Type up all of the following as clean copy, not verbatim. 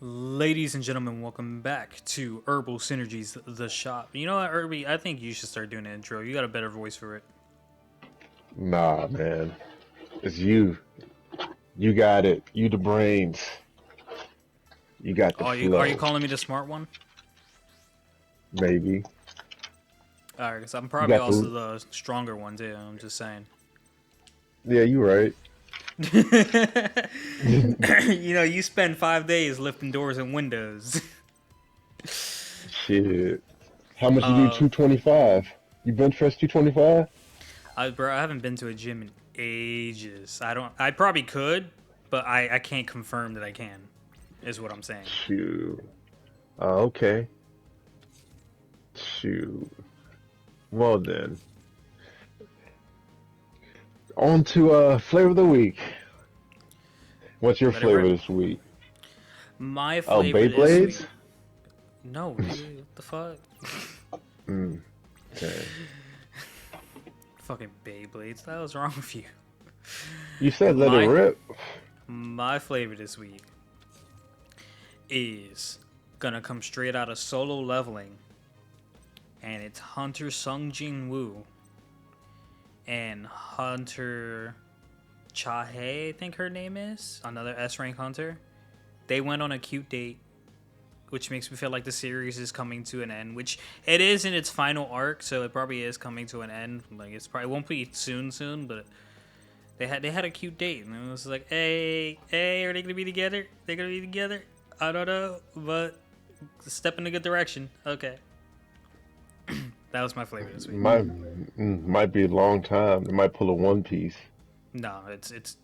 Ladies and gentlemen, welcome back to Herbal Synergy's The Shop. You know what, Irby? I think you should start doing an intro. You got a better voice for it. Nah, man. It's you. You got it. You the brains. You got the Are you flow. calling me the smart one? Maybe. Alright, because I'm You probably got also the. the stronger one, too. I'm just saying. Yeah, you right. You spend 5 days lifting doors and windows. Shit. How much you do? uh, 225. You bench press 225? bro, I haven't been to a gym in ages. I probably could, but I can't confirm that I can, is what I'm saying. Shoot. Okay. Shoot. Well then. On to flavor of the week. What's your Let it flavor rip. this week? My Oh, flavor this Beyblades? week. No, nigga, what the fuck? Mm, okay. Fucking Beyblades. What was wrong with you? You said let it My rip. my flavor this week is gonna come straight out of Solo Leveling, and it's Hunter Sung Jin Woo and Hunter Chahe, I think her name is, another S rank hunter. They went on a cute date, which makes me feel like the series is coming to an end, which it is in its final arc, so it probably is coming to an end. Like it's probably won't be soon, but they had a cute date, and it was like, hey, are they gonna be together? They're gonna be together. I don't know, but step in a good direction. Okay, that was my flavor this week. Might be a long time. It might pull a One Piece. No, it's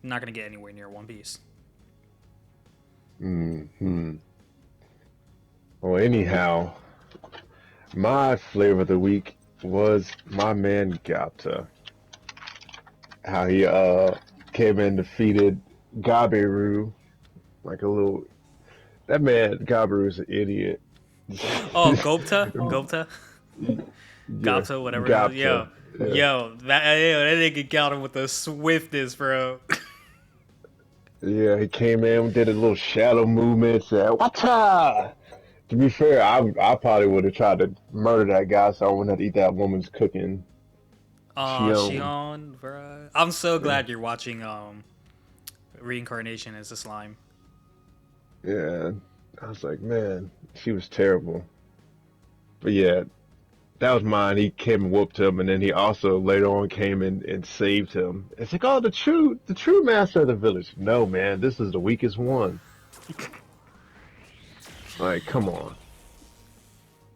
not gonna get anywhere near One Piece. Hmm. Well, anyhow, my flavor of the week was my man Gapta. How he came in and defeated Gabiru like a little. That man Gabiru is an idiot. Oh, Gopta, Yeah, Gopta, whatever. Gapta. Yeah, That nigga got him with the swiftness, bro. yeah. He came in, did a little shadow movement, said "Wata." To be fair, I probably would have tried to murder that guy, so I wouldn't have to eat that woman's cooking. Oh, She Shion, bro. I'm so yeah, glad you're watching Reincarnation as a slime. yeah. I was like, man, she was terrible. But yeah, that was mine. He came and whooped him, and then he also later on came and saved him. It's like, oh, the true master of the village. No, man, this is the weakest one. Like, come on.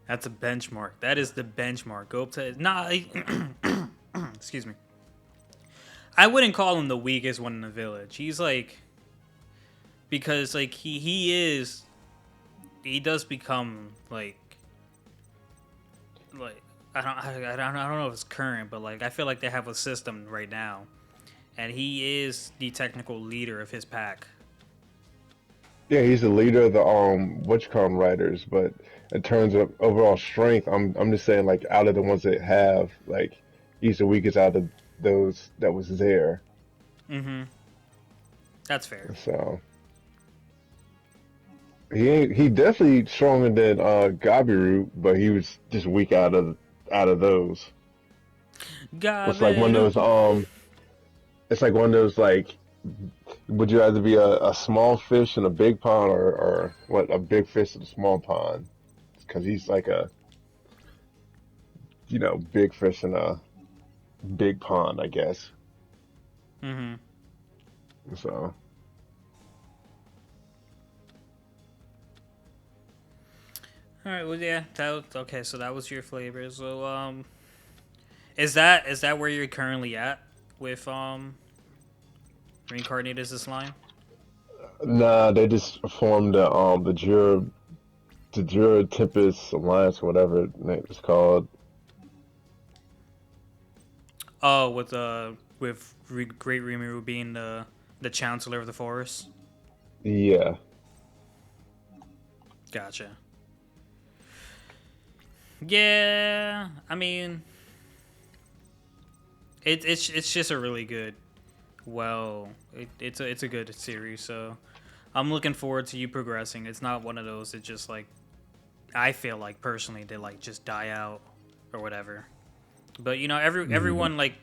That's a benchmark. That is the benchmark. Gopta is nah. Excuse me. I wouldn't call him the weakest one in the village. He's like because like he does become like I don't know if it's current, but like I feel like they have a system right now, and he is the technical leader of his pack. Yeah, he's the leader of the what you call them riders, but in terms of overall strength, I'm just saying like out of the ones that have like he's the weakest out of those that was there. Mm-hmm. That's fair. So he definitely stronger than Gabiru, but he was just weak out of those. It's like one of Gabiru. those it's like one of those like would you rather be a small fish in a big pond or what a big fish in a small pond? Because he's like a big fish in a big pond, I guess. Mm-hmm. So All right. Well, yeah. Okay. So that was your flavor. So is that where you're currently at with reincarnated as a slime? nah, they just formed the Jura Tempest Alliance, whatever it's called. Oh, with Great Rimuru being the chancellor of the forest. Yeah, Gotcha. Yeah, I mean, it's just a really good. Well, it's a good series. So, I'm looking forward to you progressing. It's not one of those that just like I feel like personally they like just die out or whatever. But you know, Mhm. everyone like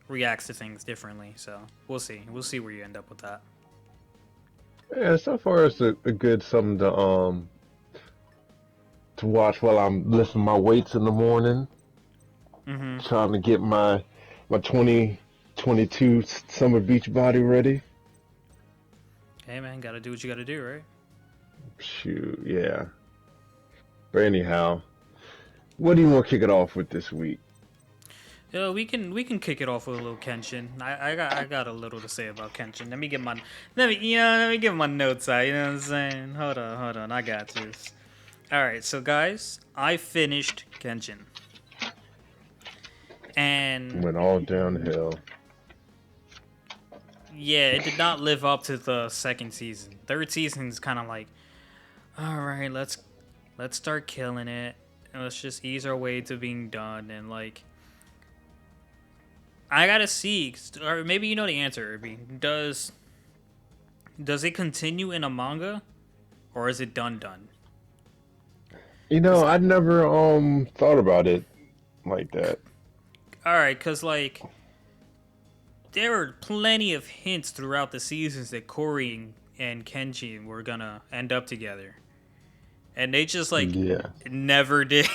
reacts to things differently, so we'll see. We'll see where you end up with that. Yeah, so far it's a good something to watch while I'm lifting my weights in the morning, Mm-hmm. trying to get my 2022 summer beach body ready. Hey man, gotta do what you gotta do, right? Shoot, yeah. But anyhow, what do you want to kick it off with this week? Yeah, we can kick it off with a little Kenshin. I got a little to say about Kenshin. Let me get my notes out. You know what I'm saying? Hold on. I got this. All right, so guys, I finished Kenshin, and Went all downhill. yeah, it did not live up to the second season. Third season is kind of like, all right, let's start killing it, and let's just ease our way to being done, and like I gotta see, or maybe you know the answer. Irby. Does it continue in a manga, or is it done? You Cause know, I never thought about it like that. all right, cause like there were plenty of hints throughout the seasons that Corey and Kenji were gonna end up together, and they just like Yeah. never did.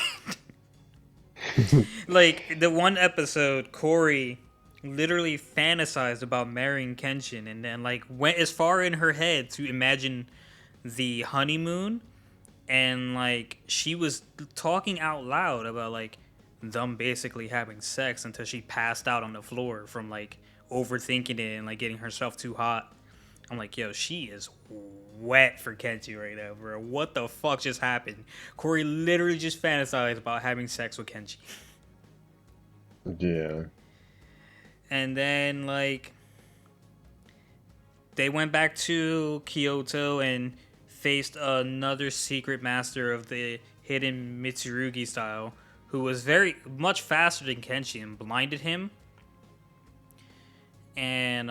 Like the one episode, Corey literally fantasized about marrying Kenshin, and then like went as far in her head to imagine the honeymoon, and like she was talking out loud about like them basically having sex until she passed out on the floor from like overthinking it and like getting herself too hot. I'm like, yo, she is wet for Kenji right now, bro. What the fuck just happened? Corey literally just fantasized about having sex with Kenji. Yeah. And then like they went back to Kyoto and faced another secret master of the hidden Mitsurugi style, who was very much faster than Kenshi and blinded him. And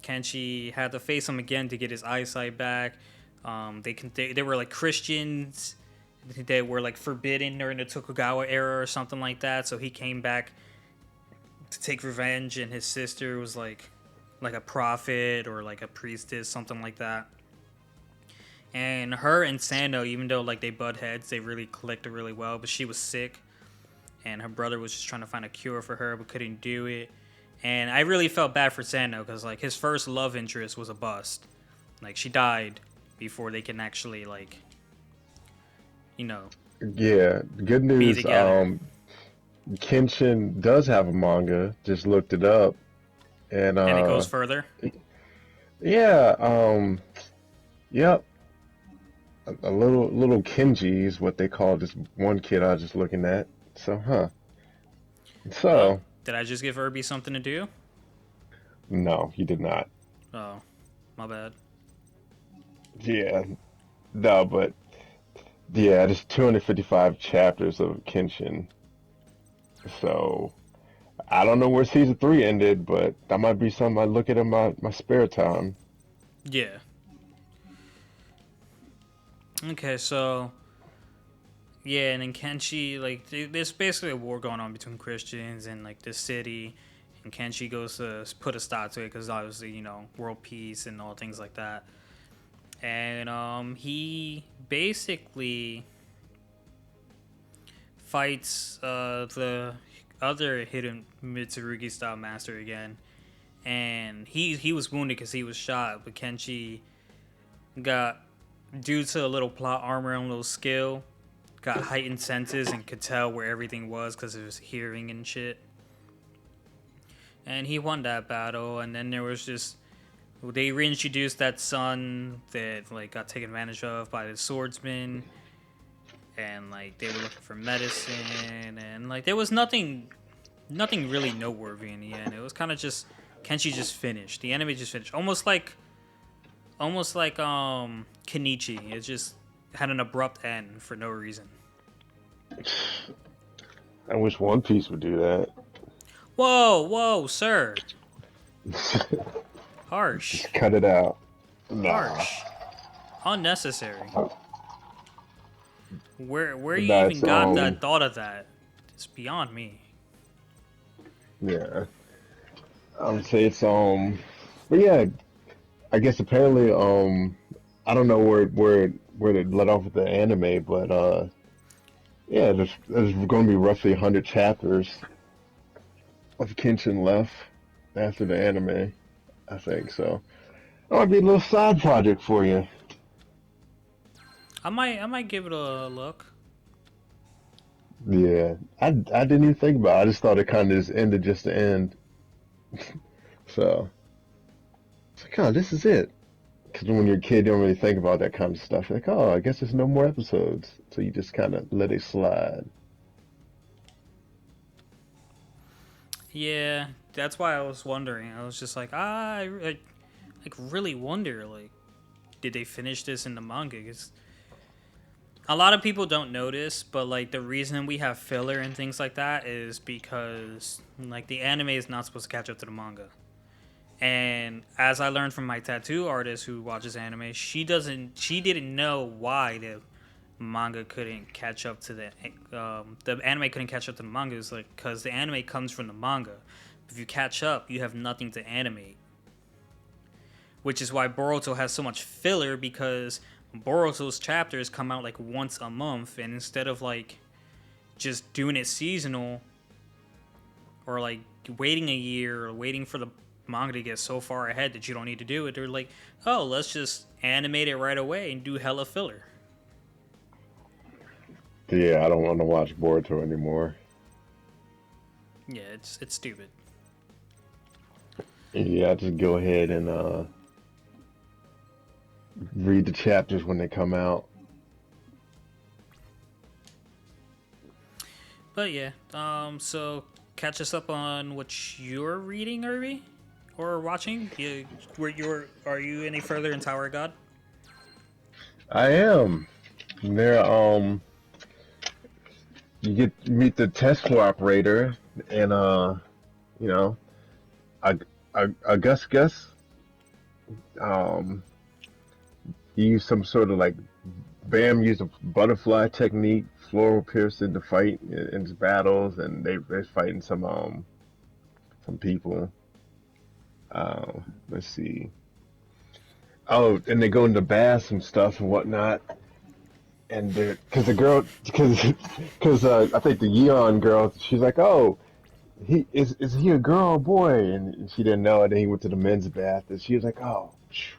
Kenshi had to face him again to get his eyesight back. They were like Christians that were like forbidden during the Tokugawa era or something like that. So he came back to take revenge, and his sister was like a prophet or like a priestess, something like that. And her and Sando, even though like they butt heads, they really clicked really well. But she was sick, and her brother was just trying to find a cure for her, but couldn't do it. And I really felt bad for Sando because like his first love interest was a bust. Like she died before they can actually like you know Yeah. Good be news. together. Kenshin does have a manga. Just looked it up, and And it goes further. yeah. Yep. A little Kenji is what they call this one kid I was just looking at. So, huh. Oh, So, did I just give Irby something to do? no, he did not. Oh, my bad. Yeah, no, but yeah, there's 255 chapters of Kenshin. So, I don't know where season three ended, but that might be something I look at in my spare time. Yeah. Okay, so yeah, and then Kenshi like there's basically a war going on between Christians and like the city, and Kenshi goes to put a stop to it because obviously world peace and all things like that. And he basically fights the other hidden Mitsurugi style master again, and he was wounded because he was shot, but Kenshi got due to a little plot armor and a little skill, got heightened senses and could tell where everything was because of his hearing and shit. And he won that battle. And then there was just they reintroduced that son that like got taken advantage of by the swordsman, and like they were looking for medicine, and like there was nothing really noteworthy in the end. It was kind of just Kenshi just finished. The anime just finished, almost like Kenichi. It just had an abrupt end for no reason. I wish One Piece would do that. Whoa, sir. Harsh. Just cut it out. Nah, Harsh. Unnecessary. Where you even that's got that thought of that? It's beyond me. yeah. I would say it's but yeah, I guess apparently I don't know where they let off with the anime, but yeah, there's going to be roughly 100 chapters of Kenshin left after the anime, I think. So that might be a little side project for you. I might give it a look. Yeah, I didn't even think about it. I just thought it kind of just ended just to end. So it's like, oh, this is it. Because when you're a kid, you don't really think about that kind of stuff. You're like, oh, I guess there's no more episodes. So you just kind of let it slide. Yeah, that's why I was wondering. I was just like, like really wonder like, did they finish this in the manga? 'Cause a lot of people don't notice, but like the reason we have filler and things like that is because like the anime is not supposed to catch up to the manga. And as I learned from my tattoo artist who watches anime, she didn't know why the manga couldn't catch up to the anime couldn't catch up to the manga. Is like because the anime comes from the manga. If you catch up, you have nothing to animate, which is why Boruto has so much filler because Boruto's chapters come out like once a month, and instead of like just doing it seasonal or like waiting a year or waiting for the manga to get so far ahead that you don't need to do it, they're like, oh, let's just animate it right away and do hella filler. Yeah, I don't want to watch Boruto anymore. Yeah, it's stupid. Yeah, just go ahead and read the chapters when they come out. But yeah, so catch us up on what you're reading, Irby, or watching. Are you any further in Tower of God? I am. There, you get meet the test floor operator, and you know, I, I Gus, um, he used some sort of like Bam used a butterfly technique, floral piercing to fight in his battles, and they're fighting some people. Let's see. Oh, and they go into baths and stuff and whatnot. And because the girl, because I think the Yeon girl, she's like, oh, is he a girl or a boy? And she didn't know. And then he went to the men's bath, and she was like, oh. Phew.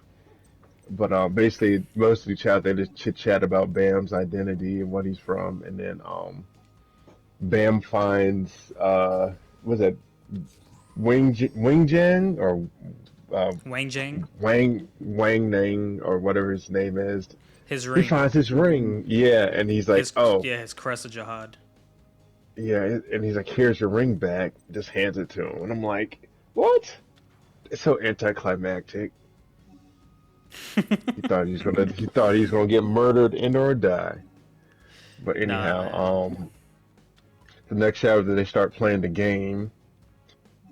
But basically, most of the chat they just chit chat about Bam's identity and what he's from, and then Bam finds was it Wing Jang or uh, Wang Jang, Wang Nang or whatever his name is. his He ring, finds his ring, yeah, and he's like, oh, his crest of jihad. yeah, and he's like, here's your ring back. Just hands it to him, and I'm like, what? It's so anticlimactic. He thought he was gonna get murdered and or die. But Nah, anyhow, man. the next chapter they start playing the game,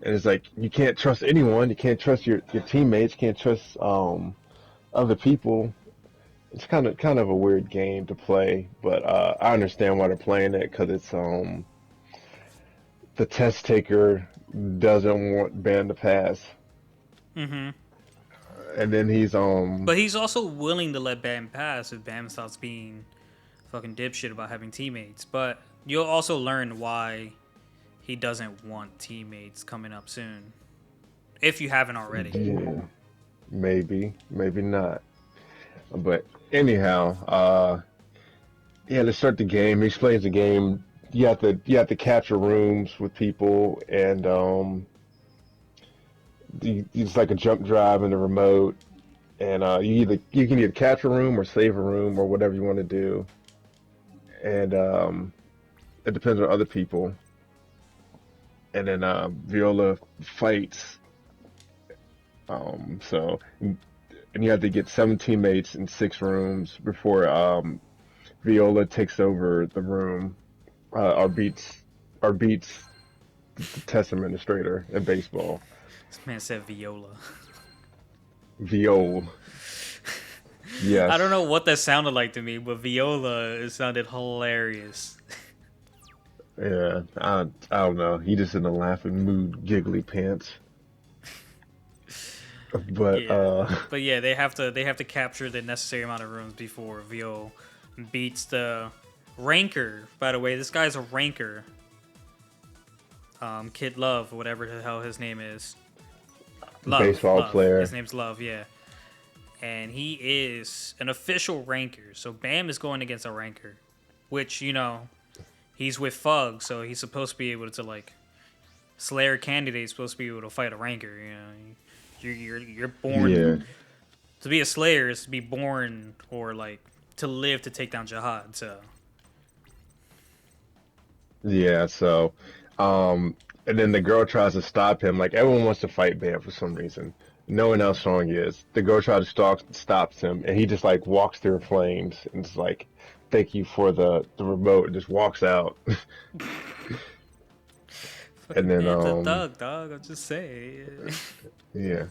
and it's like you can't trust anyone. You can't trust your teammates. You can't trust other people. It's kind of a weird game to play, but I understand why they're playing it because it's the test taker doesn't want Ban to pass, Mm-hmm. and then he's But he's also willing to let Bam pass if Bam stops being fucking dipshit about having teammates. But you'll also learn why he doesn't want teammates coming up soon, if you haven't already. yeah, maybe not, but anyhow, yeah, let's start the game. He explains the game. You have to capture rooms with people, and it's like a jump drive in the remote, and you can either capture a room or save a room or whatever you want to do, and it depends on other people. And then Viola fights. And you have to get 7 teammates in 6 rooms before Viola takes over the room, or beats the test administrator in baseball. This man said viola. Viola. I don't know Yes. what that sounded like to me, but viola, it sounded hilarious. Yeah. I don't know. He just in a laughing mood, giggly pants. But Yeah, but yeah, they have to capture the necessary amount of rooms before Vio beats the ranker. By the way, this guy's a ranker. Kid Love, whatever the hell his name is. Love, baseball Love. His player. name's Love. Yeah, and he is an official ranker. So Bam is going against a ranker, which he's with Fug, so he's supposed to be able to like Slayer candidate is supposed to be able to fight a ranker. You're born Yeah. to be a Slayer is to be born or like to live to take down Jihad. So Yeah. So, and then the girl tries to stop him. Like everyone wants to fight Bam for some reason. Knowing how strong he is, the girl tries to stops him, and he just like walks through flames and just like, "Thank you for the remote," and just walks out. And fucking then man's a thug, dog. I'm just saying. yeah,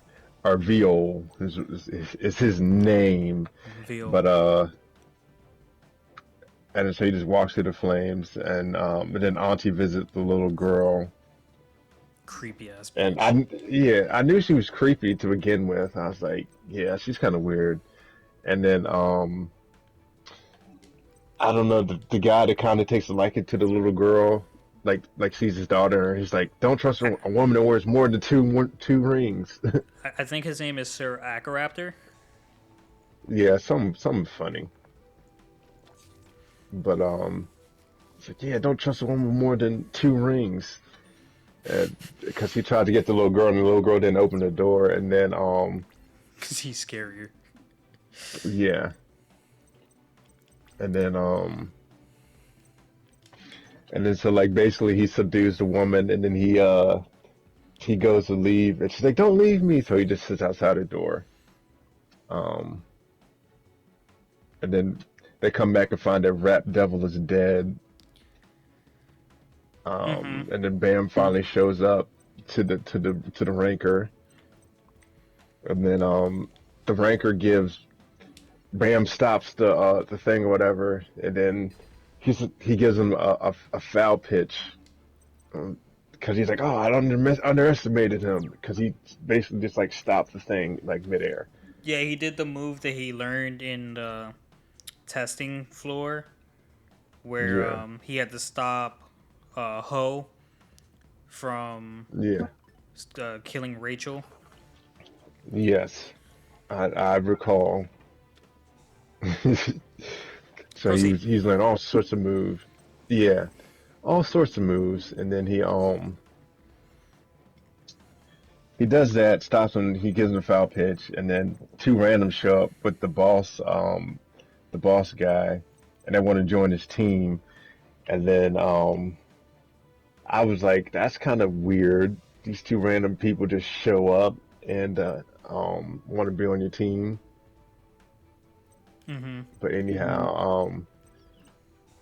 Arviol is his name, Veal, but and so he just walks through the flames, and then Auntie visits the little girl, creepy ass and bitch. I knew she was creepy to begin with. I was like, yeah, she's kind of weird. And then I don't know, the guy that kind of takes a liking to the little girl, like sees his daughter, and he's like, don't trust I, a woman that wears more than two rings. I think his name is Sir Acaraptor. Yeah, something funny, but it's like, yeah, don't trust a woman with more than two rings. Because he tried to get the little girl, and the little girl didn't open the door, and then Cause he's scarier. yeah, and then so like basically he subdues the woman, and then he goes to leave, and she's like, don't leave me, so he just sits outside the door. Um, and then they come back and find that Rap Devil is dead. Mm-hmm. And then Bam finally shows up to the ranker, and then the ranker gives Bam stops the thing or whatever, and then he gives him a foul pitch because he's like, oh, underestimated him because he basically just like stopped the thing like midair. Yeah, he did the move that he learned in the testing floor, where Yeah, he had to stop Ho from yeah, killing Rachel. yes, I recall. So Proceed. he's learned all sorts of moves. Yeah, all sorts of moves, and then he does that, stops him, he gives him a foul pitch, and then two randoms show up with the boss guy, and they want to join his team. And then I was like, that's kind of weird. These two random people just show up and want to be on your team. Mm-hmm. But anyhow,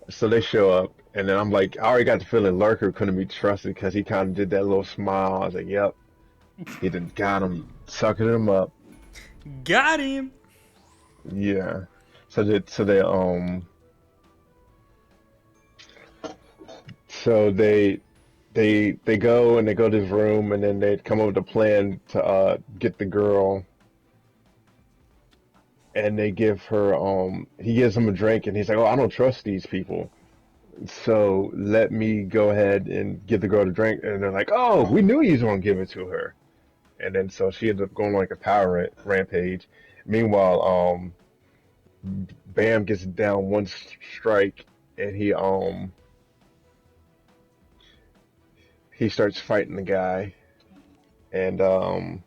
so they show up, and then I'm like, I already got the feeling Lurker couldn't be trusted because he kind of did that little smile. I was like, yep, he done got him, sucking him up. Got him. Yeah. So they go and they go to his room, and then they come up with a plan to get the girl, and they give her he gives him a drink, and he's like, oh, I don't trust these people, so let me go ahead and give the girl the drink. And they're like, oh, we knew you was gonna give it to her. And then so she ends up going like a power rampage. Meanwhile, Bam gets down one strike, and he starts fighting the guy, and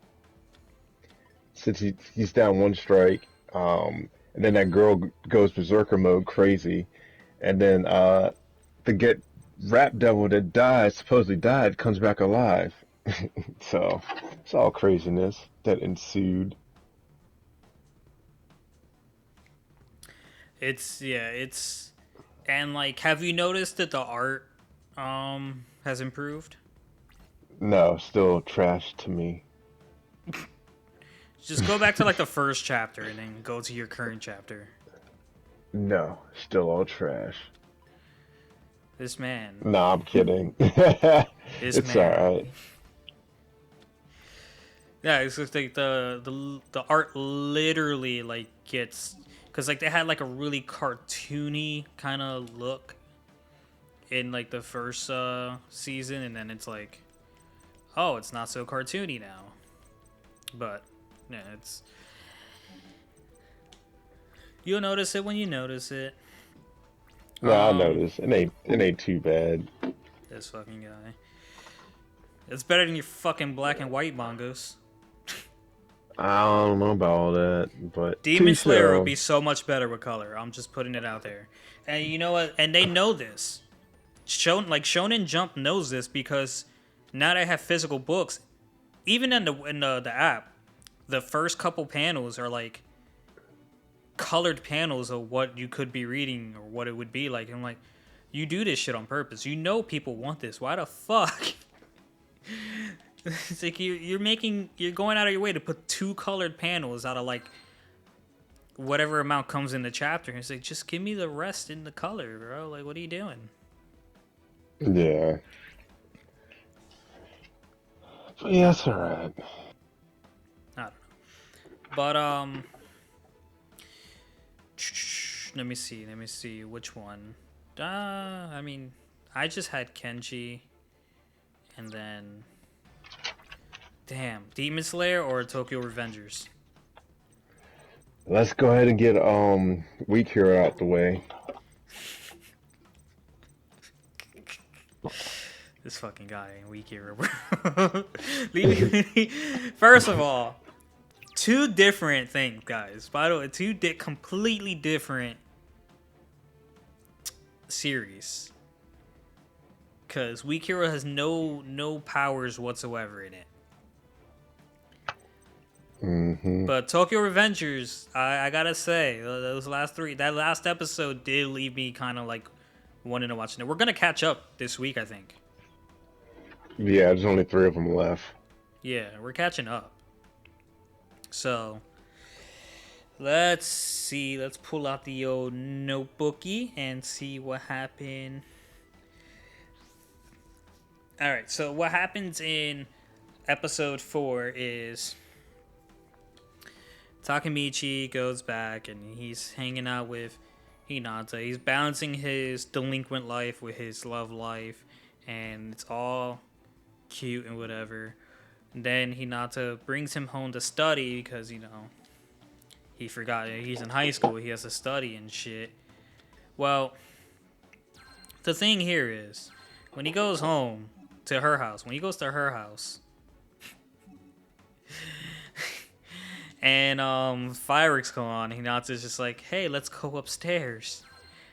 since he's down one strike, and then that girl goes berserker mode crazy, and then the get Rap Devil that supposedly died, comes back alive. So it's all craziness that ensued. It's and like, have you noticed that the art has improved? No, still trash to me. Just go back to like the first chapter and then go to your current chapter. No, still all trash. This man. No, I'm kidding. This It's man. alright. Yeah, it's just like the art literally like gets, because like they had like a really cartoony kind of look in like the first season, and then it's like, oh, it's not so cartoony now. But yeah, it's, you'll notice it when you notice it. No, I noticed. It ain't too bad. This fucking guy. It's better than your fucking black and white mangas. I don't know about all that, but to Demon each their Slayer would own. be so much better with color. I'm just putting it out there. And you know what? And they know this. Shonen Jump knows this because now they have physical books. Even in the app, the first couple panels are like colored panels of what you could be reading or what it would be like. And I'm like, you do this shit on purpose. You know people want this. Why the fuck? It's like you're going out of your way to put two colored panels out of like whatever amount comes in the chapter. It's like, just give me the rest in the color, bro. Like, what are you doing? Yeah. But yeah, it's alright. I don't know. But let me see which one. I mean, I just had Kenji, and then damn, Demon Slayer or Tokyo Revengers. Let's go ahead and get Weak Hero out the way. This fucking guy ain't weak here, bro. First of all, two different things, guys. By the way, completely different series. Cause Weak Hero has no powers whatsoever in it. Mm-hmm. But Tokyo Revengers, I gotta say, those last three, that last episode did leave me kind of like wanting to watch it. We're gonna catch up this week, I think. Yeah, there's only 3 of them left. Yeah, we're catching up. So, let's see. Let's pull out the old notebookie and see what happened. Alright, so what happens in episode 4 is Takemichi goes back and he's hanging out with Hinata. He's balancing his delinquent life with his love life, and it's all cute and whatever. And then Hinata brings him home to study because, you know, he forgot he's in high school. He has to study and shit. Well, the thing here is, when he goes home to her house, and fireworks go on, Hinata's just like, hey, let's go upstairs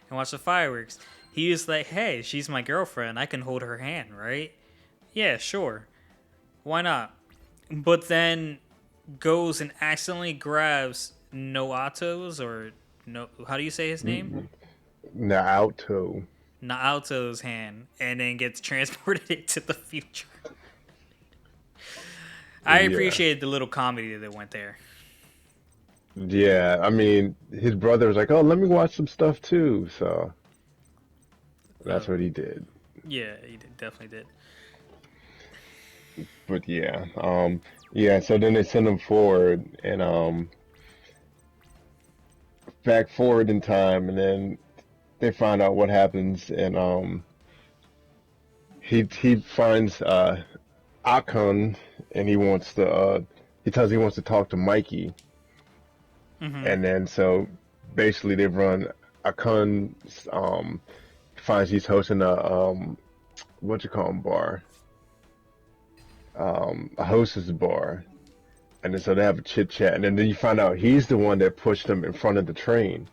and watch the fireworks. He was like, hey, she's my girlfriend. I can hold her hand, right? Yeah, sure. Why not? But then goes and accidentally grabs Noato's, or no, how do you say his name? Naoto. Naoto's hand, and then gets transported into the future. I appreciated the little comedy that went there. Yeah, I mean, his brother was like, "Oh, let me watch some stuff too." So that's what he did. Yeah, he definitely did. But yeah, yeah. So then they send him forward and back forward in time, and then they find out what happens, and he finds Akon, and he tells he wants to talk to Mikey, and then so basically they run Akon finds he's hosting a what you call him bar, a hostess bar, and then so they have a chit chat, and then you find out he's the one that pushed him in front of the train.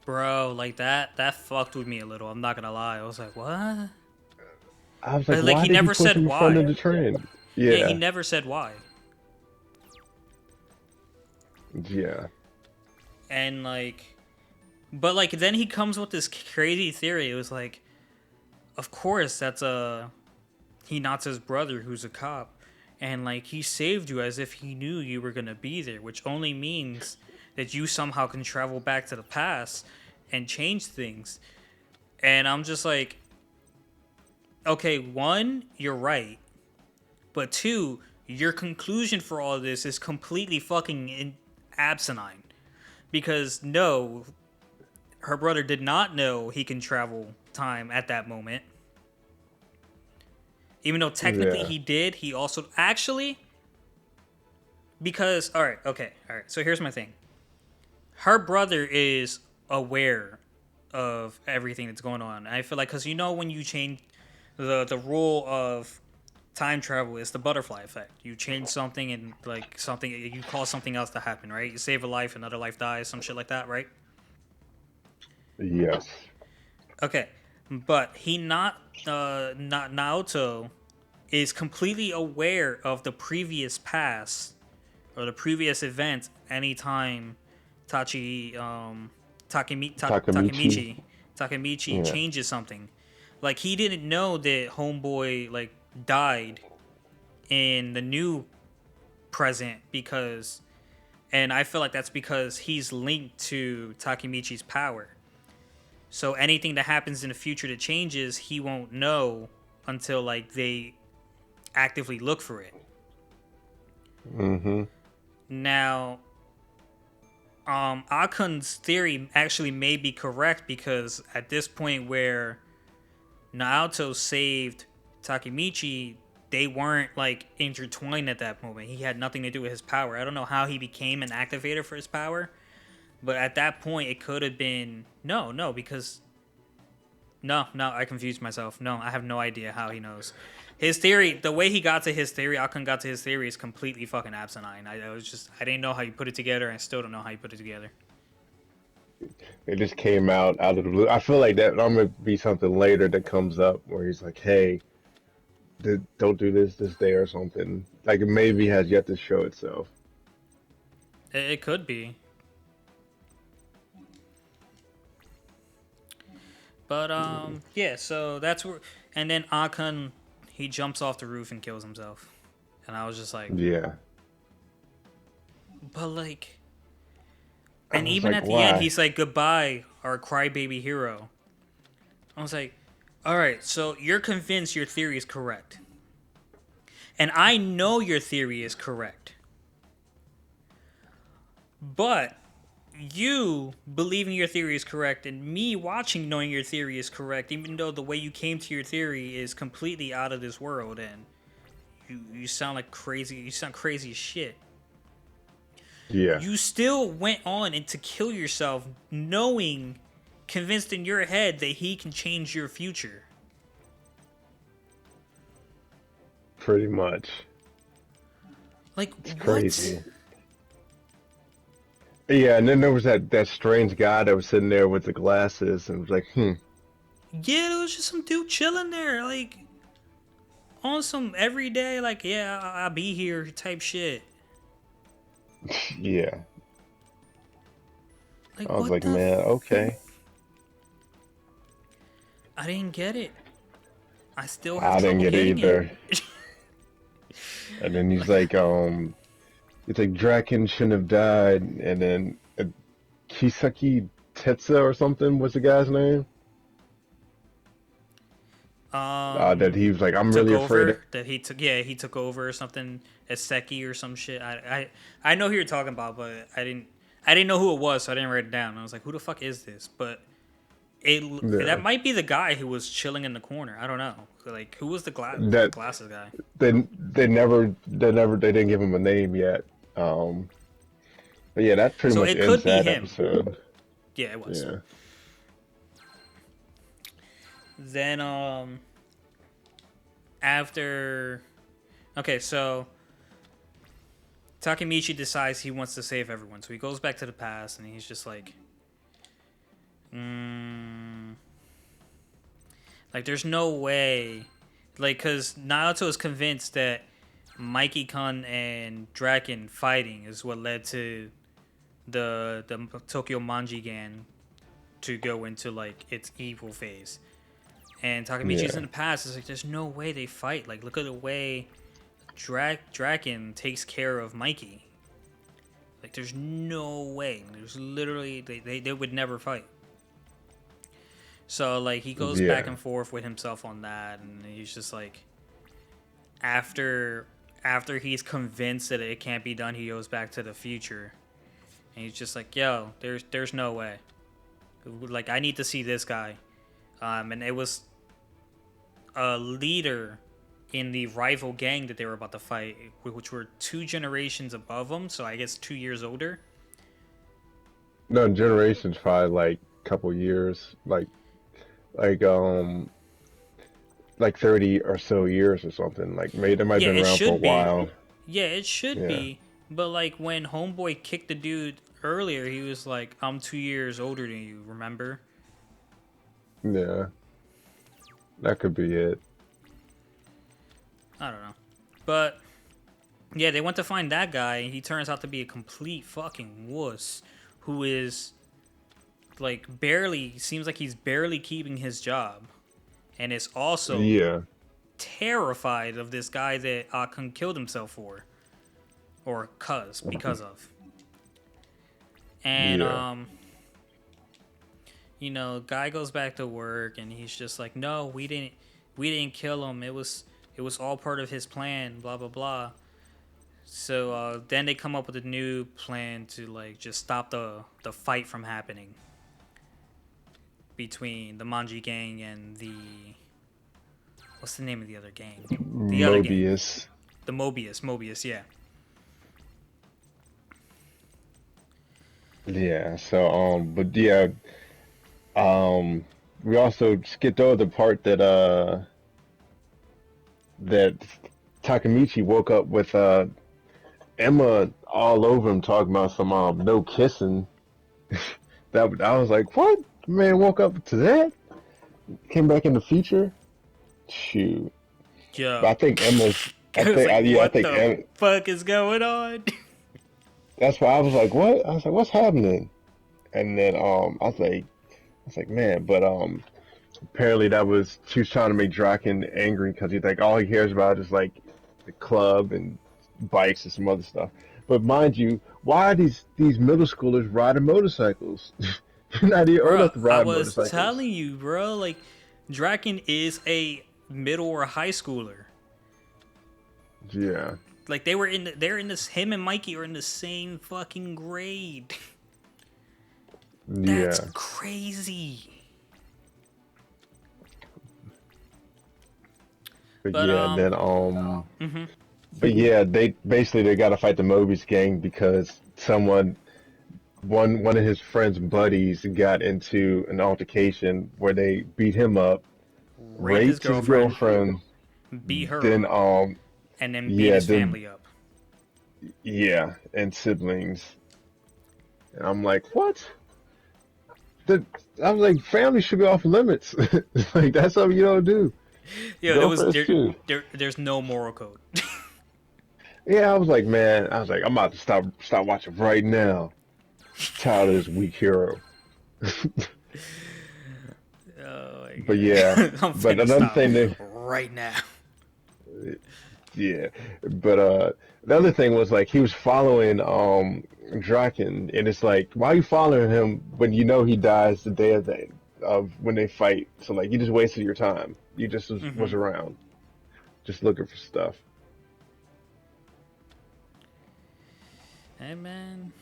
Bro, like that fucked with me a little. I'm not gonna lie. I was like, what? I was like, But, like, why he did never he push said him in why. front of the train? Yeah, he Yeah, never said why. yeah. And like, but like then he comes with this crazy theory. It was like, of course that's Hinata's brother who's a cop, and like he saved you as if he knew you were gonna be there, which only means that you somehow can travel back to the past and change things. And I'm just like, okay, one, you're right, but two, your conclusion for all of this is completely fucking asinine. Because no, her brother did not know he can travel time at that moment. Even though technically Yeah. he did, he also actually, because all right, okay, all right. So here's my thing. Her brother is aware of everything that's going on. I feel like because you know when you change the rule of time travel is the butterfly effect. You change something and like something you cause something else to happen, right? You save a life, another life dies, some shit like that, right? Yes. Okay, but he not Naoto is completely aware of the previous past or the previous event anytime Tachi Takamichi. Takemichi Yeah. changes something. Like he didn't know that Homeboy like died in the new present because and I feel like that's because he's linked to Takemichi's power. So anything that happens in the future that changes, he won't know until like they actively look for it. Mm-hmm. Now, Akun's theory actually may be correct because at this point where Naoto saved Takemichi, they weren't like intertwined at that moment. He had nothing to do with his power. I don't know how he became an activator for his power, but at that point it could have been no, because no, I confused myself. No, I have no idea how he knows. His theory, the way he got to his theory, Akun got to his theory is completely fucking asinine. I didn't know how you put it together. I still don't know how you put it together. It just came out of the blue. I feel like that I'm gonna be something later that comes up where he's like, "Hey, don't do this day or something." Like it maybe has yet to show itself. It could be, but yeah. So that's where, and then Akun, he jumps off the roof and kills himself, and I was just like, Yeah. but like, I and was even like, at the end, why? he's like, goodbye, our crybaby hero. I was like, all right, so you're convinced your theory is correct. And I know your theory is correct. But you believing your theory is correct and me watching knowing your theory is correct, even though the way you came to your theory is completely out of this world and you sound like crazy, you sound crazy as shit. Yeah. You still went on and to kill yourself knowing, convinced in your head that he can change your future. Pretty much. Like, It's what? crazy. Yeah, and then there was that strange guy that was sitting there with the glasses and was like, Yeah, there was just some dude chilling there, like, on some everyday, like, yeah, I'll be here type shit. yeah. Like, I was what like, the man, okay. I didn't get it. I still have I didn't trouble get it getting it. either. And then he's like, it's like Draken shouldn't have died, and then Kisaki Tetsa or something was the guy's name. That he was like, I'm Took really afraid of. over. That he took, yeah, he took over or something. As Seki or some shit. I know who you're talking about, but I didn't know who it was, so I didn't write it down. I was like, who the fuck is this? But that Yeah, might be the guy who was chilling in the corner. I don't know. Like, who was the that glasses guy? they didn't give him a name yet. Um, but yeah, that pretty So much it ends could be that him. episode. Yeah, it was. Yeah, Then after, okay, so Takemichi decides he wants to save everyone, so he goes back to the past and he's just like, like there's no way, like, because Naoto is convinced that Mikey Kun and Draken fighting is what led to the Tokyo Manjigan to go into like its evil phase. And Takemichi's yeah, in the past. It's like there's no way they fight. Like look at the way Draken takes care of Mikey. Like, there's no way. There's literally they would never fight. So like he goes back Yeah. and forth with himself on that, and he's just like, after he's convinced that it can't be done, he goes back to the future, and he's just like, yo, there's no way. Like, I need to see this guy. And it was a leader in the rival gang that they were about to fight, which were 2 generations above them, so I guess 2 years older. No, generations probably like couple years, like like 30 or so years or something. Like maybe they might have Yeah, been it around for a should be. while. Yeah, it should Yeah. be. But like when Homeboy kicked the dude earlier, he was like, "I'm 2 years older than you." Remember? Yeah. That could be it. I don't know. But yeah, they went to find that guy, and he turns out to be a complete fucking wuss who is like barely seems like he's barely keeping his job, and is also Yeah. terrified of this guy that Akun killed himself for, or because of. And Yeah. guy goes back to work, and he's just like, no, we didn't kill him. It was all part of his plan. Blah blah blah. So then they come up with a new plan to like just stop the fight from happening between the Manji gang and the, what's the name of the other gang? The other gang, Mobius. the Mobius, yeah. Yeah. So but yeah, we also skipped over the part that Takamichi woke up with Emma all over him talking about some no kissing. That I was like, what? Man woke up to that? Came back in the future? Shoot. But I Yo, think Emma's. I I was think like, yeah. I what think the fuck is going on? that's why I was like, what? I was like, what's happening? And then I was like, man. But apparently that was she was trying to make Draken angry because he's like all he cares about is like the club and bikes and some other stuff. But mind you, why are these middle schoolers riding motorcycles? You're not even old Bro, enough to I ride was motorcycles. telling you, bro, like Draken is a middle or high schooler. Yeah, Like they're in this, him and Mikey are in the same fucking grade. That's yeah. crazy. But But yeah, and then mhm. but yeah, they got to fight the Mobius gang because one of his friend's buddies got into an altercation where they beat him up, Raped his raped his girlfriend, girlfriend, beat her then up, and then beat yeah, his then family up. yeah, and siblings. And I'm like, what? The I'm like, family should be off limits. Like that's something you don't do. Yo, Girlfriends too. there's no moral code. Yeah, I was like, man, I was like, I'm about to stop watching right now. Child is weak hero. Oh my But god. yeah, I'm but finna another stop thing that right now. yeah, but the other thing was like he was following Draken, and it's like why are you following him when you know he dies the day of when they fight? So like you just wasted your time. You just was Hmm. around, just looking for stuff. Hey man,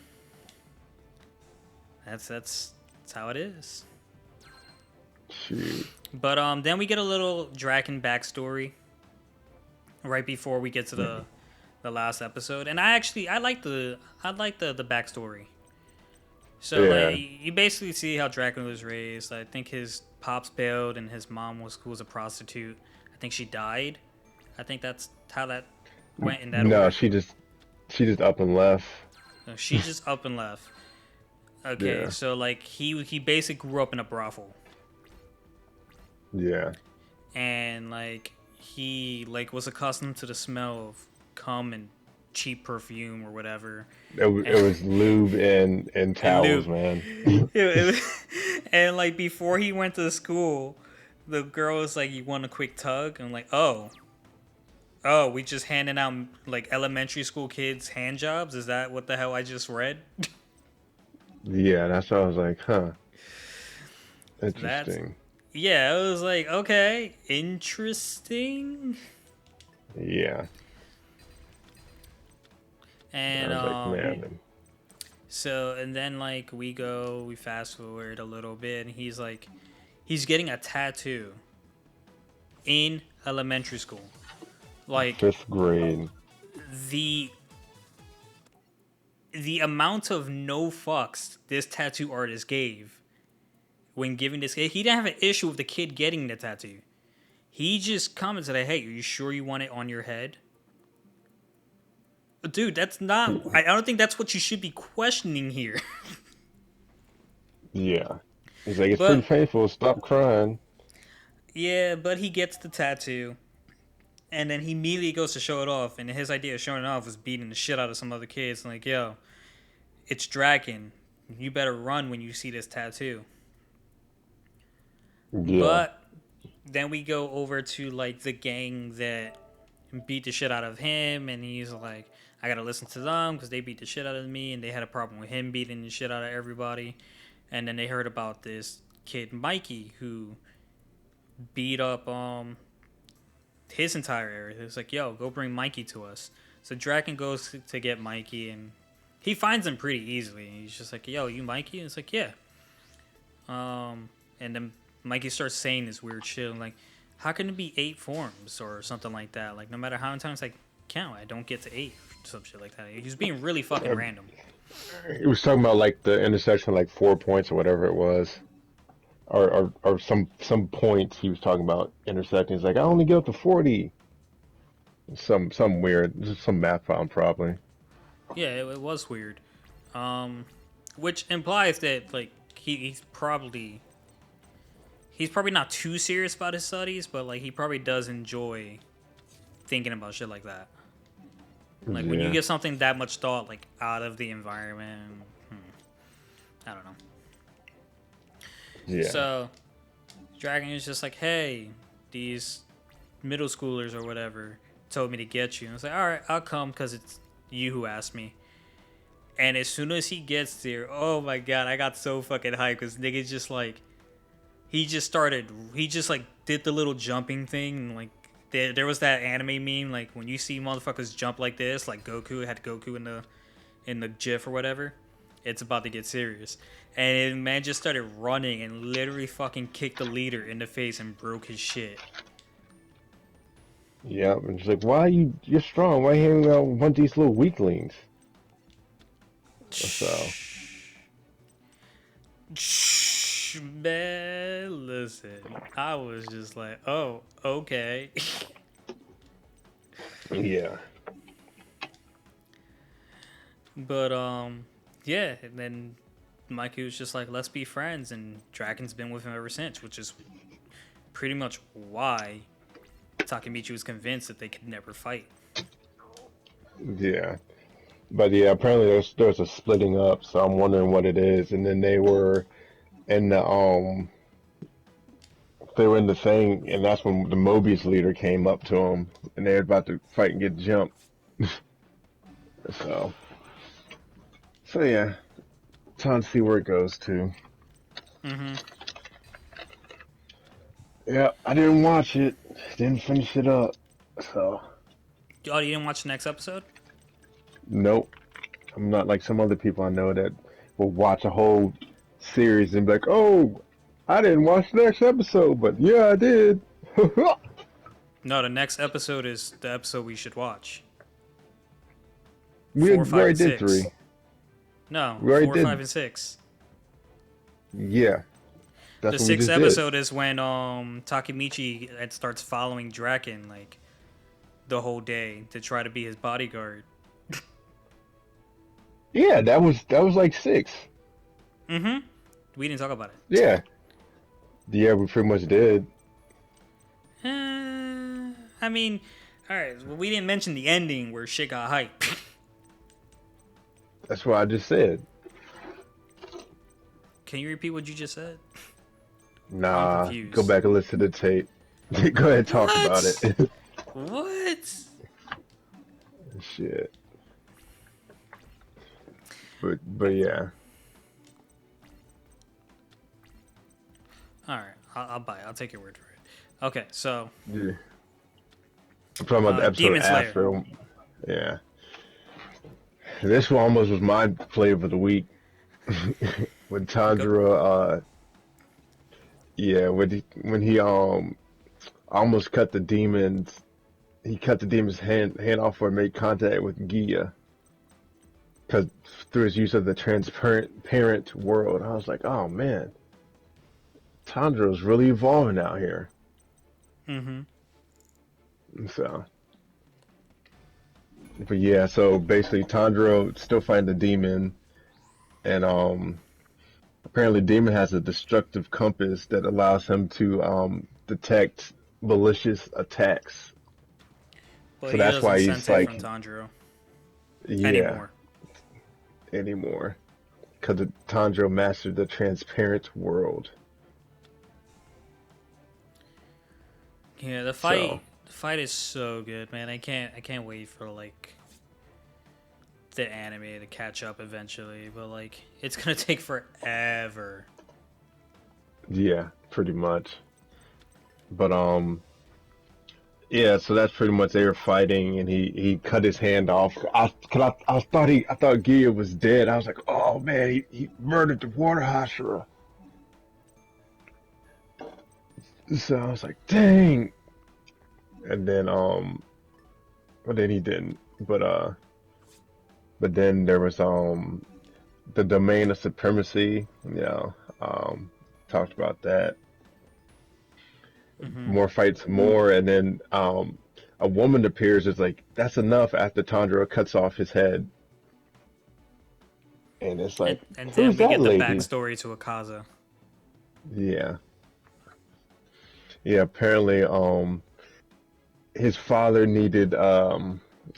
that's how it is. Shoot. But then we get a little Draken backstory right before we get to the last episode, and I like the backstory. So like Yeah. you basically see how Draken was raised. I think his pops bailed, and his mom was who was a prostitute. I think she died. I think that's how that went in that No, order. she just up and left. No, she just up and left. Okay, Yeah. so like he basically grew up in a brothel, Yeah. and like he like was accustomed to the smell of cum and cheap perfume or whatever, It was lube and and towels, lube. man. And like before he went to school, the girl was like, "You want a quick tug?" And I'm like, "Oh, Oh, we just handing out like elementary school kids hand jobs? Is that what the hell I just read? Yeah, that's why I was like, huh, That's interesting. yeah. I was like, okay, interesting. Yeah, I And was like, man, so and then like we fast forward a little bit, and he's like, he's getting a tattoo in elementary school. Like fifth grade. the the amount of no fucks this tattoo artist gave when giving this kid, he didn't have an issue with the kid getting the tattoo. He just commented, "Hey, are you sure you want it on your head?" Dude, that's not. I don't think that's what you should be questioning here. Yeah, he's like, it's pretty But painful. Stop crying. yeah, but he gets the tattoo, and then he immediately goes to show it off. And his idea of showing it off was beating the shit out of some other kids. Like, yo, it's Draken. You better run when you see this tattoo. Yeah, But then we go over to like the gang that beat the shit out of him, and he's like, I gotta listen to them because they beat the shit out of me, and they had a problem with him beating the shit out of everybody. And then they heard about this kid Mikey who beat up his entire area. It's like, yo, go bring Mikey to us. So Draken goes to get Mikey, and he finds him pretty easily. He's just like, yo, you Mikey? And it's like, yeah. And then Mikey starts saying this weird shit, like, how can it be 8 forms or something like that? Like, no matter how many times I count, I don't get to 8, some shit like that. He's being really fucking random. he was talking about like the intersection, like 4 points or whatever it was, or some points he was talking about intersecting. He's like, I only get up to 40. Some weird, just some math problem probably. Yeah, it was weird. Which implies that like he's probably not too serious about his studies, but like he probably does enjoy thinking about shit like that. Like when you Yeah, give something that much thought, like out of the environment, I don't know. yeah, So Dragon is just like, hey, these middle schoolers or whatever told me to get you. And I was like, all right, I'll come because it's you who asked me. And as soon as he gets there, oh my god, I got so fucking hyped because nigga just like he just like did the little jumping thing, and like there was that anime meme like when you see motherfuckers jump like this, like Goku had Goku in the GIF or whatever. It's about to get serious, and man just started running and literally fucking kicked the leader in the face and broke his shit. yeah. And she's like, why you're strong? Why you hanging out with one of these little weaklings? So Man, listen, I was just like, oh, okay. yeah, But yeah, and then Mikey was just like, let's be friends, and Draken's been with him ever since, which is pretty much why Takemichi was convinced that they could never fight. yeah. But yeah, apparently there's a splitting up, so I'm wondering what it is. And then in the they were in the thing, and that's when the Mobius leader came up to him, and they were about to fight and get jumped. So yeah, time to see where it goes to. Mm-hmm. Yeah, I didn't watch it, didn't finish it up. So Oh, you didn't watch the next episode? nope, I'm not like some other people I know that will watch a whole series and be like, oh, I didn't watch the next episode, but yeah, I did. No, the next episode is the episode we should watch. we 4, we 5, already and did 6. 3. No, We already 4, did. 5, and 6. Yeah, The that's what we sixth just did. episode is when Takemichi starts following Draken like the whole day to try to be his bodyguard. Yeah, that was like 6. Mm-hmm. We didn't talk about it. Yeah, yeah, we pretty much did. I mean, all right. Well, we didn't mention the ending where shit got hype. That's what I just said. Can you repeat what you just said? I'm Nah, go confused. back and listen to the tape. Go ahead and talk about What? it. What? Shit. But yeah. All right, I'll buy it. I'll take your word for it. Okay, so Yeah. I'm talking about the episode Demon Slayer. after. Yeah. This one almost was my flavor of the week. When Go. Tanjiro, yeah, when he almost cut the demons, he cut the demon's hand off or made contact with Gia, because through his use of the transparent parent world, I was like, oh man, Tanjiro's really evolving out here. Mm-hmm. So, but yeah, so basically Tanjiro still fighting the demon, and apparently demon has a destructive compass that allows him to detect malicious attacks. But So he that's doesn't why he's sensei from like, Tanjiro yeah, anymore. anymore. Because Tanjiro mastered the transparent world. Yeah, So, the fight is so good, man. I can't wait for like the anime to catch up eventually, but like it's gonna take forever. yeah, pretty much. But yeah, so that's pretty much they were fighting, and he cut his hand off. I thought Gia was dead. I was like, oh man, he murdered the water Hashira. So I was like, dang. And then but then he didn't. But then there was the domain of supremacy. You know, talked about that. Mm-hmm. More fights, more, and then a woman appears. It's like that's enough after Tanjiro cuts off his head, and it's like, And then who's we that get the lady? backstory to Akaza. Yeah, yeah. Apparently, his father needed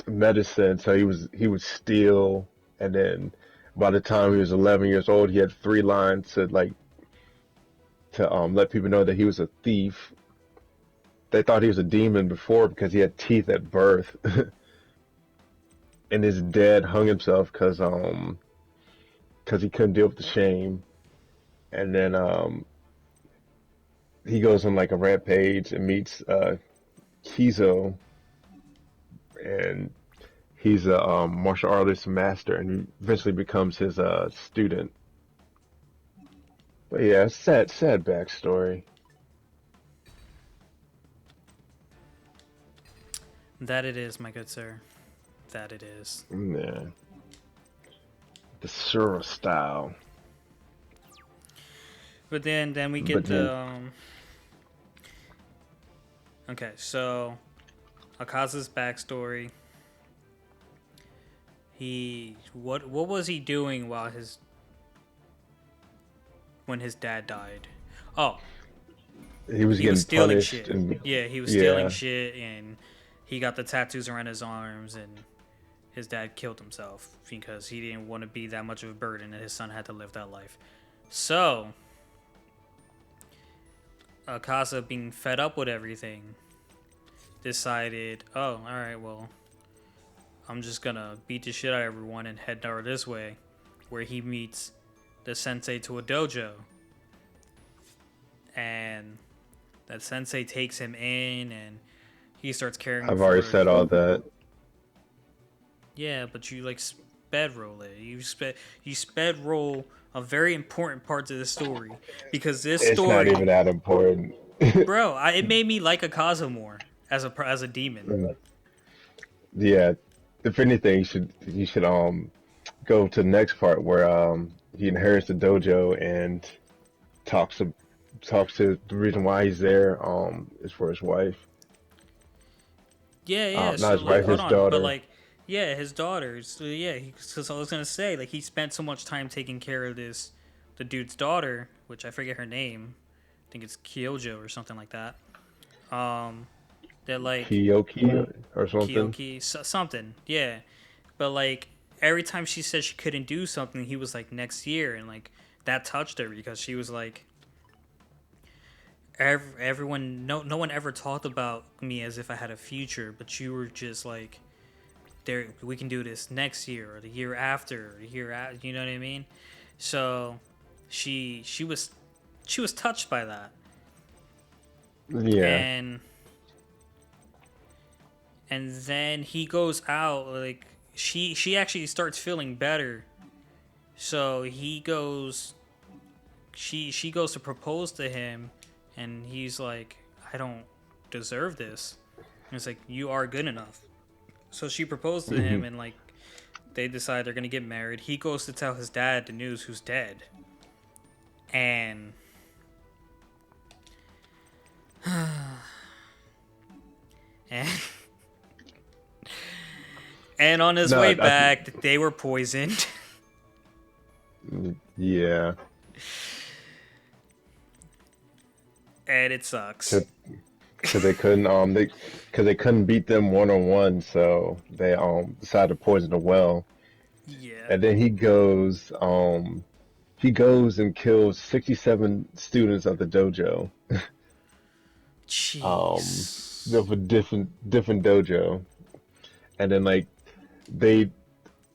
medicine, so he would steal, and then by the time he was 11 years old, he had 3 lines to let people know that he was a thief. They thought he was a demon before because he had teeth at birth, and his dad hung himself because he couldn't deal with the shame. And then he goes on like a rampage and meets Kizo, and he's a martial artist master, and he eventually becomes his student. But yeah, sad backstory. That it is, my good sir. That it is. Yeah, the Sura style. But then we get But then the okay, so Akaza's backstory. He what was he doing while his when his dad died? Oh, he was he was getting stealing punished, shit. and Yeah, he was stealing yeah, shit, and he got the tattoos around his arms, and his dad killed himself because he didn't want to be that much of a burden, and his son had to live that life. So, Akaza, being fed up with everything, decided, oh, all right, well, I'm just gonna beat the shit out of everyone and head over this way, where he meets the sensei to a dojo, and that sensei takes him in, and he starts caring I've already for. said all that. Yeah, but you like sped roll it. You sped roll a very important part to the story because this It's not story, even that important. bro, it made me like Akaza more as a demon. Yeah, if anything, you should go to the next part where he inherits the dojo and talks to talks to the reason why he's there is for his wife. Yeah, yeah. Not So his like, wife, hold his on, but daughter. like, yeah, his daughters. So yeah, because I was gonna say like he spent so much time taking care of the dude's daughter, which I forget her name. I think it's Kyojo or something like that. Um, that like Kiyoki or something. Kyoki something, yeah. But like every time she said she couldn't do something, he was like next year, and like that touched her because she was like, everyone, no one ever talked about me as if I had a future, but you were just like there we can do this next year or the year after, the year after, you know what I mean? So she was touched by that. Yeah. And then he goes out, like she actually starts feeling better. So he goes she goes to propose to him, and he's like, I don't deserve this. And it's like, you are good enough. So she proposed to Hmm. him, and like they decide they're gonna get married. He goes to tell his dad the news, who's dead. And and and on his No, way back, they were poisoned. yeah. And it sucks. Cause, 'cause they couldn't cause they couldn't beat them one on one, so they decided to poison the well. Yeah. And then he goes and kills 67 students of the dojo. Um, Jeez. of a different dojo. And then like they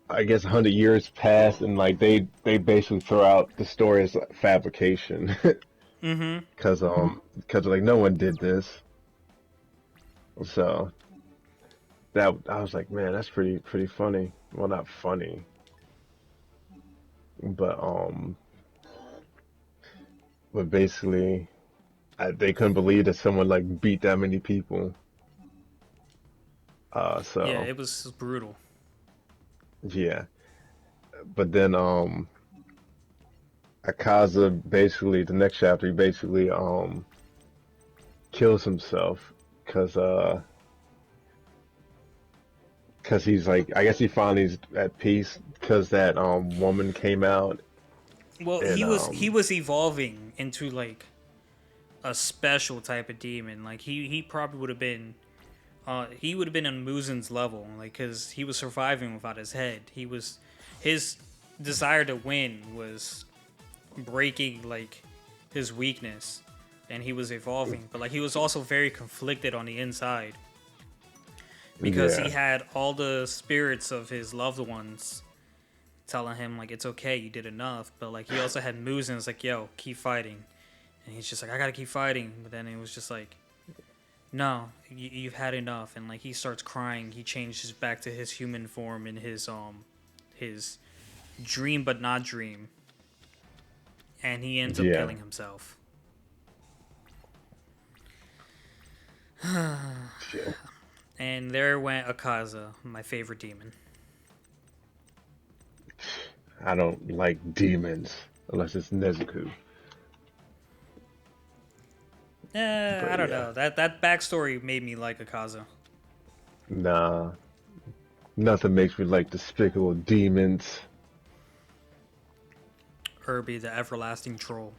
I guess 100 years pass, and like they basically throw out the story as like, fabrication, Mm-hmm. because like no one did this. So that I was like, man, that's pretty funny. Well, not funny, but basically, they couldn't believe that someone like beat that many people. Yeah, So it was brutal. yeah, but then Akaza basically the next chapter he basically kills himself because he's like I guess he finally is at peace because that woman came out Well, and he was evolving into like a special type of demon. Like he probably would have been he would have been on Muzin's level, like because he was surviving without his head. His desire to win was breaking like his weakness, and he was evolving. But like he was also very conflicted on the inside because he yeah, had all the spirits of his loved ones telling him like it's okay, you did enough. But like he also had Muzin's like, yo, keep fighting, and he's just like, I gotta keep fighting. But then it was just like, no, you've had enough. And like he starts crying. He changes back to his human form in his dream but not dream, and he ends up yeah, killing himself. yeah. And there went Akaza, my favorite demon. I don't like demons unless it's Nezuko. I But don't yeah, know. That backstory made me like Akaza. nah, nothing makes me like despicable demons. Irby, the everlasting troll.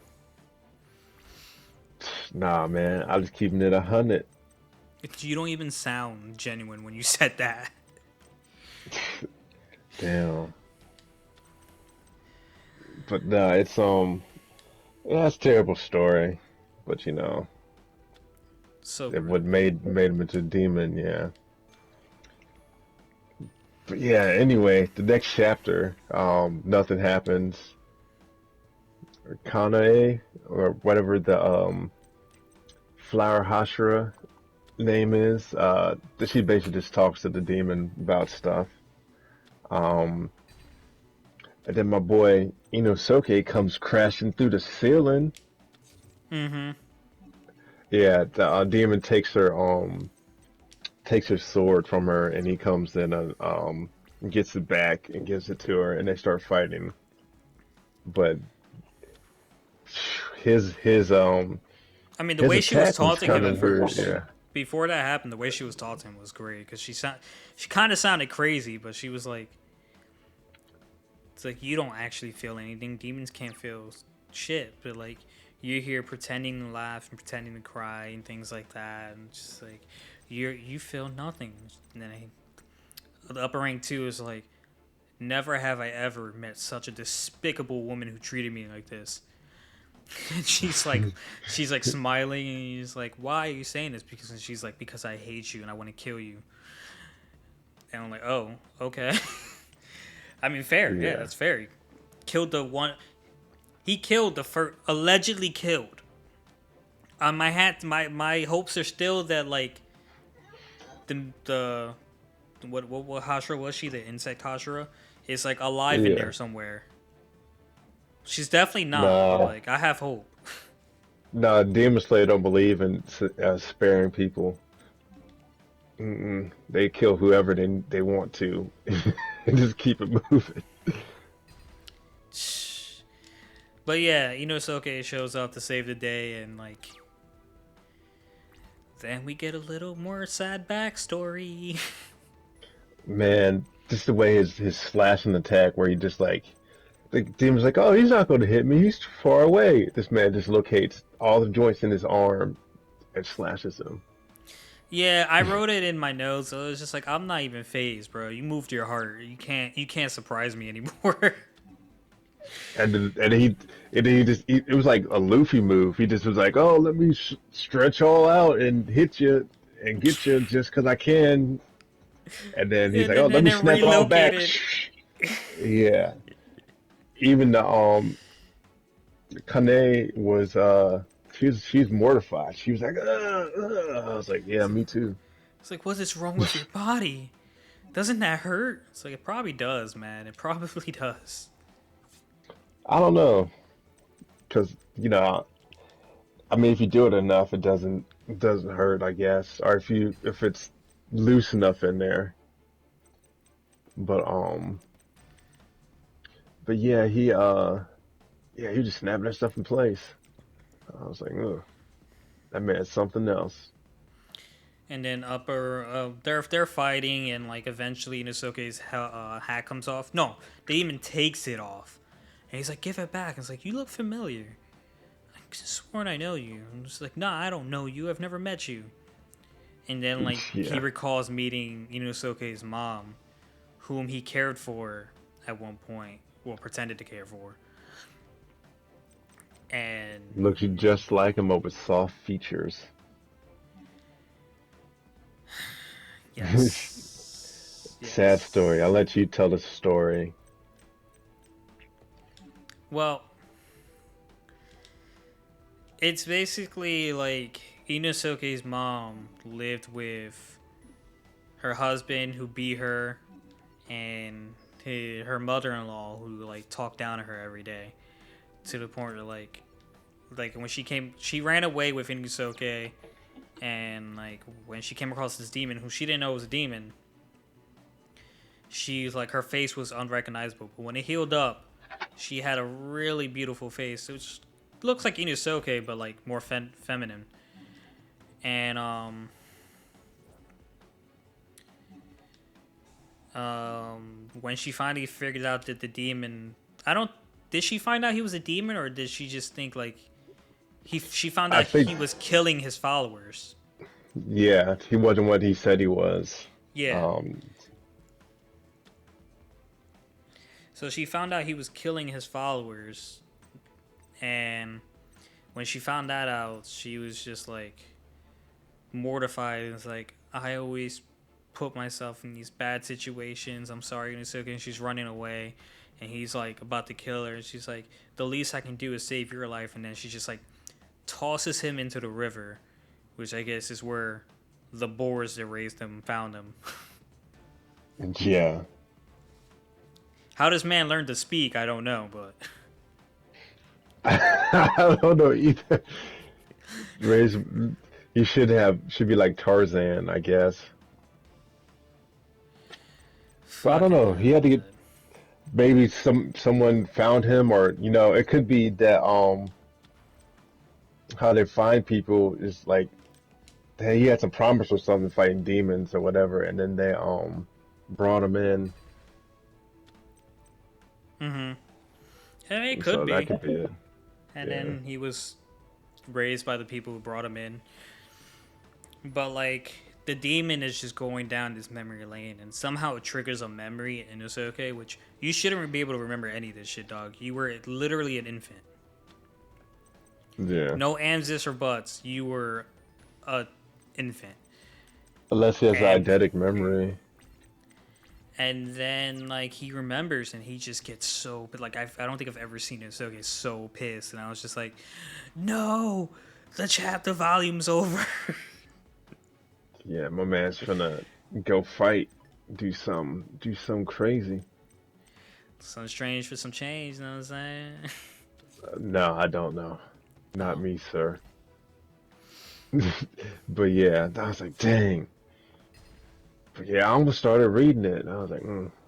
Nah, man, I just keeping it 100. You don't even sound genuine when you said that. Damn. But nah, it's yeah, it's a terrible story. But So it what brutal. made him into a demon, yeah. But yeah, anyway, the next chapter, nothing happens. Kanae, or whatever the flower Hashira name is, that she basically just talks to the demon about stuff. Um, and then my boy Inosuke comes crashing through the ceiling. Mm-hmm. Yeah, the demon takes her sword from her, and he comes in and gets it back and gives it to her, and they start fighting. But I mean, the his way she was attack was taunting him kind at of weird. first, Yeah. before that happened, the way she was taunting him was great because she kind of sounded crazy, but she was like, it's like you don't actually feel anything. Demons can't feel shit, but like you're here pretending to laugh and pretending to cry and things like that, and just like you feel nothing. And then the upper rank two is like, never have I ever met such a despicable woman who treated me like this. And she's like smiling, and he's like, why are you saying this? Because she's like, because I hate you and I want to kill you. And I'm like, oh, okay. I mean, fair. Yeah, Yeah. that's fair. He killed the one. He killed the first. Allegedly killed. My hopes are still that like the what Hashira was she? The insect Hashira is like alive in Yeah. there somewhere. She's definitely not, but Nah. like I have hope. Nah. Demon Slayer don't believe in sparing people. Mm-mm. They kill whoever they want to, and just keep it moving. But yeah, Inosuke shows up to save the day, and like then we get a little more sad backstory. Man, just the way his slash and attack, where he just like the demon's like, oh, he's not going to hit me. He's too far away. This man just locates all the joints in his arm and slashes him. Yeah, I wrote it in my notes. So it was just like I'm not even phased, bro. You moved your heart. You can't surprise me anymore. It was like a Luffy move. He just was like, oh, let me stretch all out and hit you and get you just because I can. And then he's and like, oh, then let and me then snap it all back. relocated. Yeah. Even the Kane was she's mortified. She was like, I was like, yeah, me too. It's like, what is wrong with your body? Doesn't that hurt? It's like it probably does, man. It probably does. I don't know, because I mean, if you do it enough, it doesn't hurt, I guess. Or if it's loose enough in there. But yeah, he just snapping that stuff in place. I was like, ugh, that man's something else. And then they're fighting, and like eventually Inosuke's hat comes off. No, the demon takes it off, and he's like, "Give it back." And it's like, "You look familiar. I could have sworn I know you." And it's like, "Nah, I don't know you. I've never met you." And then like he Yeah. recalls meeting Inosuke's mom, whom he cared for at one point, well, pretended to care for, and Looks just like him, but with soft features. yes, Sad story. I'll yes. let you tell the story. Well, it's basically like Inosuke's mom lived with her husband who beat her and her mother-in-law who like talked down to her every day to the point where like when she ran away with Inosuke, and like when she came across this demon who she didn't know was a demon, she's like her face was unrecognizable, but when it healed up she had a really beautiful face which looks like Inosuke but like more feminine. And when she finally figured out that the demon, I don't did she find out he was a demon, or did she just think like she found I out think, he was killing his followers? yeah, he wasn't what he said he was. Yeah. Um, So she found out he was killing his followers, and when she found that out, she was just like mortified and was like, I always put myself in these bad situations. I'm sorry, Inosuke. And she's running away, and he's like about to kill her. And she's like, the least I can do is save your life. And then she just like tosses him into the river, which I guess is where the boars that raised him found him. yeah. How does man learn to speak? I don't know, but I don't know either. Raise, he should be like Tarzan, I guess. But I don't fucking know. He had to get god. maybe someone found him, or it could be that how they find people is like he had some promise or something fighting demons or whatever, and then they brought him in. Mm-hmm. Yeah, it could So that be. could be it. And Yeah. then he was raised by the people who brought him in. But like the demon is just going down this memory lane, and somehow it triggers a memory in Inosuke, which you shouldn't be able to remember any of this shit, dog. You were literally an infant. Yeah. No ands, ifs, or buts. You were a infant. Unless he has And eidetic memory. And then like he remembers and he just gets so, but like I don't think I've ever seen him so get so pissed. And I was just like, no, the chapter volume's over. Yeah, my man's finna go fight, do something crazy. Some strange for some change, you know what I'm saying? No, I don't know. Not Oh, me, sir. But yeah, I was like, dang. But yeah, I almost started reading it, and I was like,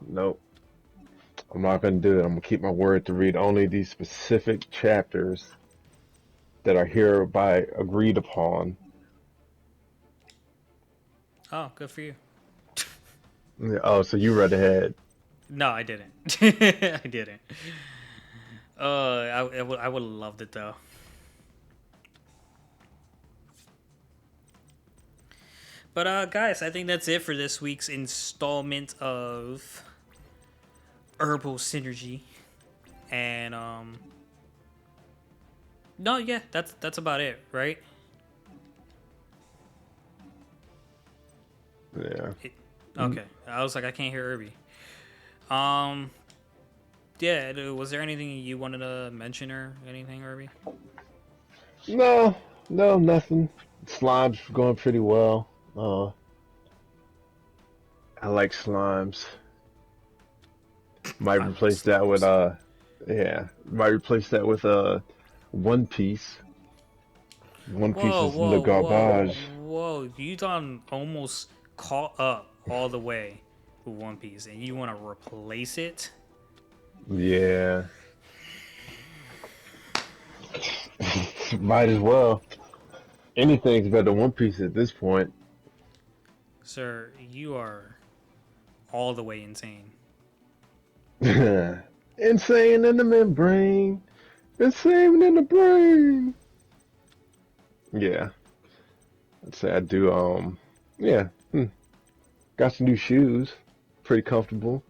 nope, I'm not gonna do it. I'm gonna keep my word to read only these specific chapters that are hereby agreed upon. oh, good for you. Yeah, oh, so you read ahead. No, I didn't. I didn't. I would have loved it though. But guys, I think that's it for this week's installment of Herbal Synergy. And no, yeah, that's about it, right? Yeah. It, okay. I was like, I can't hear Irby. Um, yeah. Was there anything you wanted to mention or anything, Irby? No, no, nothing. Slime's going pretty well. I like slimes. Might I like replace that with slimes. yeah, might replace that with One Piece. One Piece Whoa, is the whoa, whoa, garbage. whoa! You done almost caught up all the way with One Piece, and you want to replace it? Yeah, might as well. Anything's better than One Piece at this point. Sir, you are all the way insane. Insane in the membrane. Insane in the brain. Yeah, I'd say I do. Yeah, got some new shoes. Pretty comfortable.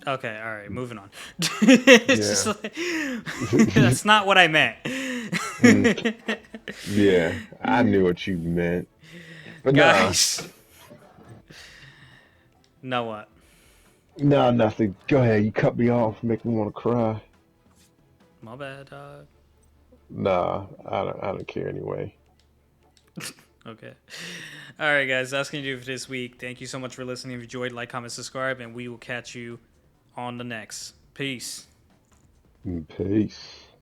Okay, all right, moving on. It's just Yeah. like, that's not what I meant. Mm, yeah, I knew what you meant. But nah, Guys, know what? nah, nothing. Go ahead, you cut me off, make me want to cry. My bad, dog. Nah, I don't care anyway. Okay. All right, guys, that's going to do it for this week. Thank you so much for listening. If you enjoyed, like, comment, subscribe, and we will catch you on the next. Peace. Peace.